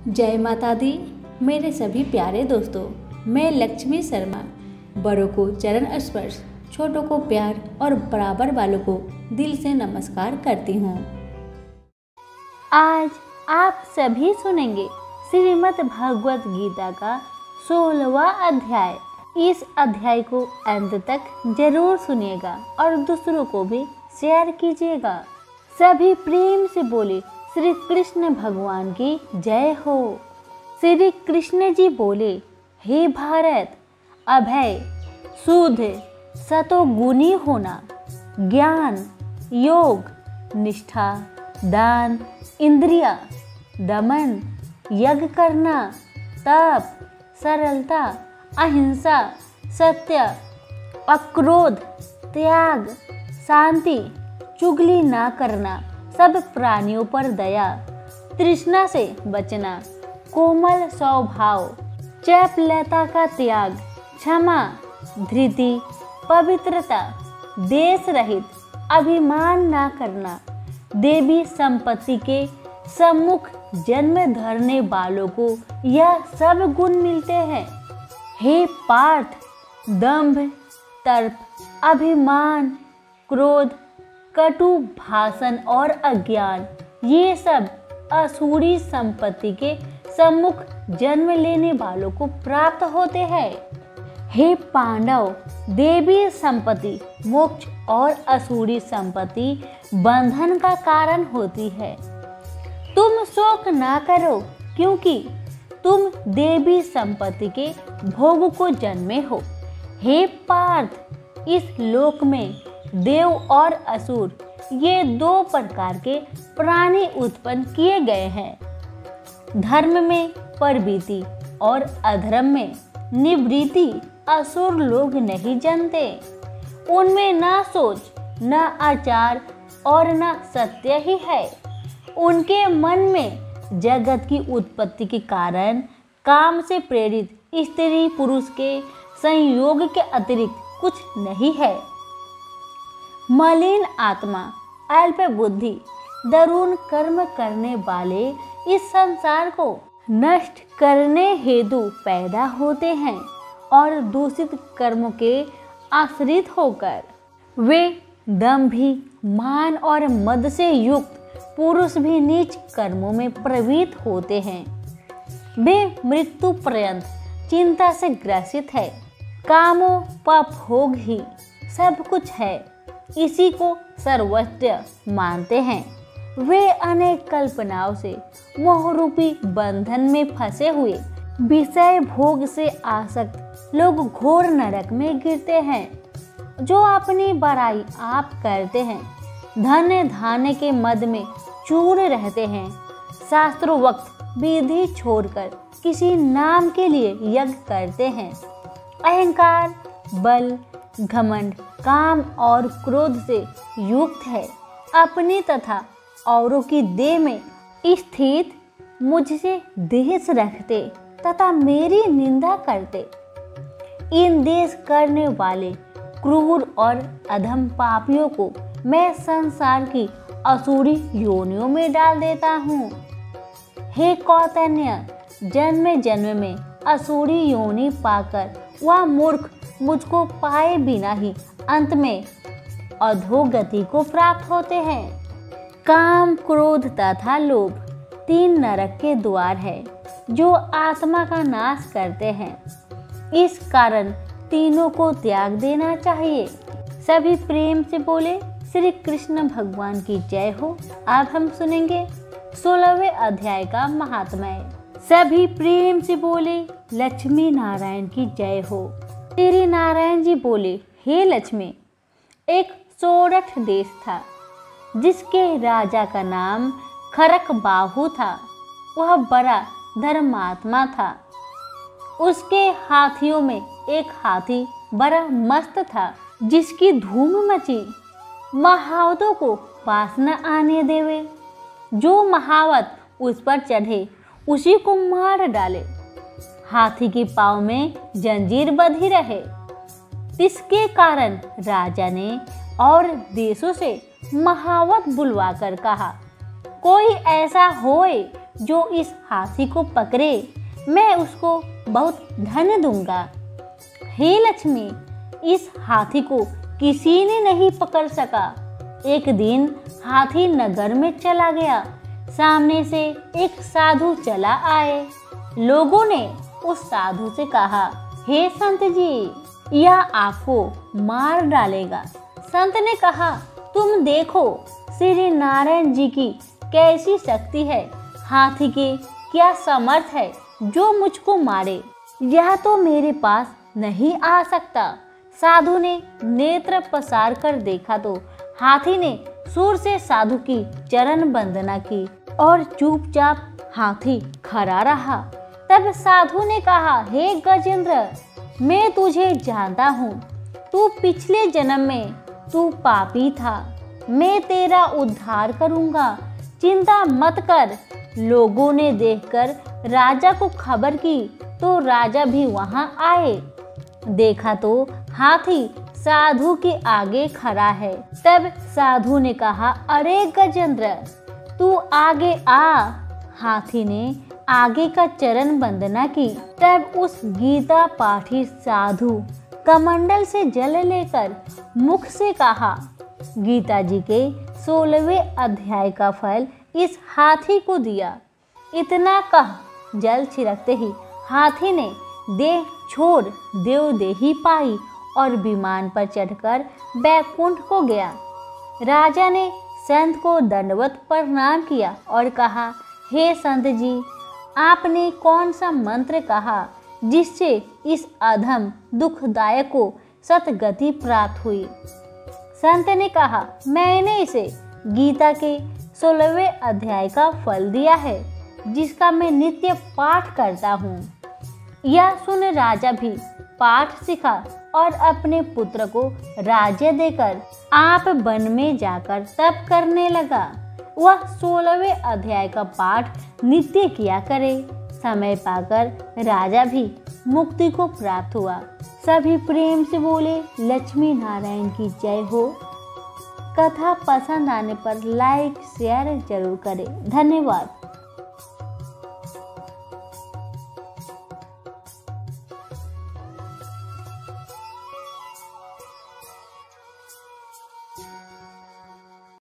जय माता दी। मेरे सभी प्यारे दोस्तों, मैं लक्ष्मी शर्मा बड़ों को चरण स्पर्श, छोटों को प्यार और बराबर वालों को दिल से नमस्कार करती हूँ। आज आप सभी सुनेंगे श्रीमद् भगवत गीता का 16वां अध्याय। इस अध्याय को अंत तक जरूर सुनिएगा और दूसरों को भी शेयर कीजिएगा। सभी प्रेम से बोले श्री कृष्ण भगवान की जय हो। श्री कृष्ण जी बोले, हे भारत, अभय, शुद्ध, सतोगुणी होना, ज्ञान, योग, निष्ठा, दान, इंद्रिया, दमन, यज्ञ करना, तप, सरलता, अहिंसा, सत्य, अक्रोध, त्याग, शांति, चुगली ना करना, सब प्राणियों पर दया, तृष्णा से बचना, कोमल स्वभाव, चपलता का त्याग, क्षमा, धृति, पवित्रता, देश रहित, अभिमान ना करना, देवी संपत्ति के सम्मुख जन्म धरने वालों को यह सब गुण मिलते हैं। हे पार्थ, दंभ, तर्प, अभिमान, क्रोध, कटु भाषण और अज्ञान, ये सब असुरी संपत्ति के सम्मुख जन्म लेने वालों को प्राप्त होते हैं। हे पांडव, देवी संपत्ति मोक्ष और असुरी संपत्ति बंधन का कारण होती है। तुम शोक ना करो, क्योंकि तुम देवी संपत्ति के भोग को जन्मे हो। हे पार्थ, इस लोक में देव और असुर, ये दो प्रकार के प्राणी उत्पन्न किए गए हैं। धर्म में प्रवृत्ति और अधर्म में निवृत्ति असुर लोग नहीं जानते। उनमें ना सोच, ना आचार और ना सत्य ही है। उनके मन में जगत की उत्पत्ति के कारण काम से प्रेरित स्त्री पुरुष के संयोग के अतिरिक्त कुछ नहीं है। मलिन आत्मा, अल्प बुद्धि, दारुण कर्म करने वाले इस संसार को नष्ट करने हेतु पैदा होते हैं और दूषित कर्मों के आश्रित होकर वे दंभी, मान और मद से युक्त पुरुष भी नीच कर्मों में प्रवृत्त होते हैं। वे मृत्यु पर्यंत चिंता से ग्रसित है। कामो व भोग ही सब कुछ है, इसी को सर्वस्व मानते हैं। वे अनेक कल्पनाओं से मोहरूपी बंधन में फंसे हुए विषय भोग से आसक्त लोग घोर नरक में गिरते हैं। जो अपनी बड़ाई आप करते हैं, धन धान्य के मद में चूर रहते हैं, शास्त्रोक्त विधि छोड़कर किसी नाम के लिए यज्ञ करते हैं, अहंकार, बल, घमंड, काम और क्रोध से युक्त है, अपनी तथा औरों की देह में स्थित मुझसे द्वेष रखते तथा मेरी निंदा करते, इन देश करने वाले क्रूर और अधम पापियों को मैं संसार की असुरी योनियों में डाल देता हूँ। हे कौतन्य, जन्म जन्म में असुरी योनि पाकर वह मूर्ख मुझको पाए बिना ही अंत में अधोगति को प्राप्त होते हैं। काम, क्रोध तथा लोभ तीन नरक के द्वार है जो आत्मा का नाश करते हैं। इस कारण तीनों को त्याग देना चाहिए। सभी प्रेम से बोले श्री कृष्ण भगवान की जय हो। अब हम सुनेंगे 16वें अध्याय का महात्म्य। सभी प्रेम से बोले लक्ष्मी नारायण की जय हो। श्री नारायण जी बोले, हे लक्ष्मी, एक सोरठ देश था जिसके राजा का नाम खरक बाहु था। वह बड़ा धर्मात्मा था। उसके हाथियों में एक हाथी बड़ा मस्त था, जिसकी धूम मची। महावतों को पास न आने देवे। जो महावत उस पर चढ़े उसी को मार डाले। हाथी के पाँव में जंजीर बंधी रहे। इसके कारण राजा ने और देशों से महावत बुलवाकर कहा, कोई ऐसा होए जो इस हाथी को पकड़े मैं उसको बहुत धन दूंगा। हे लक्ष्मी, इस हाथी को किसी ने नहीं पकड़ सका। एक दिन हाथी नगर में चला गया। सामने से एक साधु चला आए। लोगों ने उस साधु से कहा, हे संत जी, यह आपको मार डालेगा। संत ने कहा, तुम देखो श्री नारायण जी की कैसी शक्ति है, हाथी के क्या समर्थ है जो मुझको मारे। यह तो मेरे पास नहीं आ सकता। साधु ने नेत्र पसार कर देखा तो हाथी ने सुर से साधु की चरण वंदना की और चुपचाप हाथी खड़ा रहा। तब साधु ने कहा, हे गजेंद्र, मैं तुझे जानता हूँ। तू पिछले जन्म में तू पापी था। मैं तेरा उद्धार करूँगा, चिंता मत कर। लोगों ने देखकर राजा को खबर की तो राजा भी वहां आए। देखा तो हाथी साधु के आगे खड़ा है। तब साधु ने कहा, अरे गजेंद्र, तू आगे आ। हाथी ने आगे का चरण वंदना की। तब उस गीता पाठी साधु कमंडल से जल लेकर मुख से कहा, गीता जी के 16वें अध्याय का फल इस हाथी को दिया। इतना कह जल छिड़कते ही हाथी ने देह छोड़ देवदेही पाई और विमान पर चढ़कर बैकुंठ को गया। राजा ने संत को दंडवत प्रणाम किया और कहा, हे संत जी, आपने कौन सा मंत्र कहा जिससे इस अधम दुखदायक को सतगति प्राप्त हुई। संत ने कहा, मैंने इसे गीता के 16वें अध्याय का फल दिया है, जिसका मैं नित्य पाठ करता हूँ। यह सुन राजा भी पाठ सीखा और अपने पुत्र को राज्य देकर आप वन में जाकर तप करने लगा। वह 16वें अध्याय का पाठ नित्य किया करे। समय पाकर राजा भी मुक्ति को प्राप्त हुआ। सभी प्रेम से बोले, लक्ष्मी नारायण की जय हो। कथा पसंद आने पर लाइक शेयर जरूर करें। धन्यवाद।